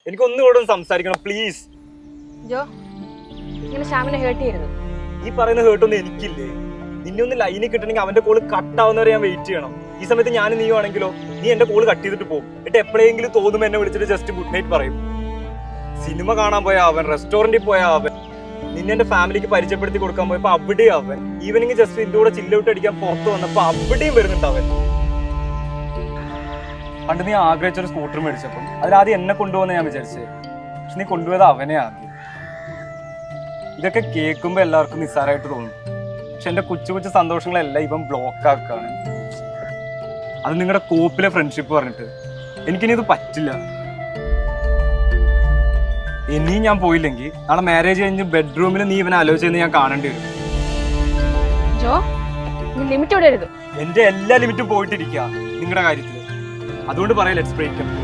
എനിക്കൊന്നും കൂടെ ഒന്ന് സംസാരിക്കണം പ്ലീസ്. ജോ, ഇങ്ങനെ ശ്യാമിനെ ഹേർട്ട് ചെയ്യരുത്. ഈ പറയുന്ന ഹേർട്ടൊന്നും എനിക്കില്ലേ. നിന്നെ ഒന്ന് ലൈനിൽ കിട്ടണമെങ്കിൽ അവന്റെ കോള് കട്ടാവുന്നവരെ ഞാൻ വെയിറ്റ് ചെയ്യണം. ഈ സമയത്ത് ഞാൻ നീ ആണെങ്കിലോ നീ എന്റെ കോള് കട്ട് ചെയ്തിട്ട് പോകും. എന്നിട്ട് എപ്പോഴെങ്കിലും തോന്നുമ്പോൾ എന്നെ വിളിച്ചിട്ട് ജസ്റ്റ് ഗുഡ് നൈറ്റ് പറയും. സിനിമ കാണാൻ പോയ അവൻ, റെസ്റ്റോറന്റിൽ പോയ അവൻ, നിന്നെ എന്റെ ഫാമിലിക്ക് പരിചയപ്പെടുത്തി കൊടുക്കാൻ പോയപ്പോ അവിടെയും അവൻ, ഈവനിങ് ജസ്റ്റ് ഇതിന്റെ കൂടെ ചില്ലൗട്ട് അടിക്കാൻ പുറത്ത് വന്നപ്പോ അവിടെയും വരുന്നുണ്ട് അവൻ. പണ്ട് നീ ആഗ്രഹിച്ചൊരു സ്കൂട്ടർ മേടിച്ചപ്പം അതിലാദ്യം എന്നെ കൊണ്ടുപോകുന്ന ഞാൻ വിചാരിച്ചേ, പക്ഷെ നീ കൊണ്ടുപോയത് അവനെ ആദ്യം. ഇതൊക്കെ കേൾക്കുമ്പോ എല്ലാവർക്കും നിസ്സാരമായിട്ട് തോന്നും, പക്ഷെ എന്റെ കൊച്ചു കൊച്ചു സന്തോഷങ്ങളെല്ലാം ഇവൻ ബ്ലോക്ക് ആക്കാണ്. അത് നിങ്ങളുടെ കോപ്പിലെ ഫ്രണ്ട്ഷിപ്പ് പറഞ്ഞിട്ട് എനിക്കിനി ഇത് പറ്റില്ല. ഇനിയും ഞാൻ പോയില്ലെങ്കിൽ നാളെ മാരേജ് കഴിഞ്ഞ് ബെഡ്റൂമിൽ നീ ഇവനെ ആലോചിച്ചെന്ന് ഞാൻ കാണേണ്ടി വരും. ജോ, നീ ലിമിറ്റ് വിടരുത്. എന്റെ എല്ലാ ലിമിറ്റും പോയിട്ടിരിക്കുക നിങ്ങളുടെ കാര്യത്തിൽ. അതുകൊണ്ട് പറയാം, ലെറ്റ്സ് ബ്രേക്ക് അപ്പ്.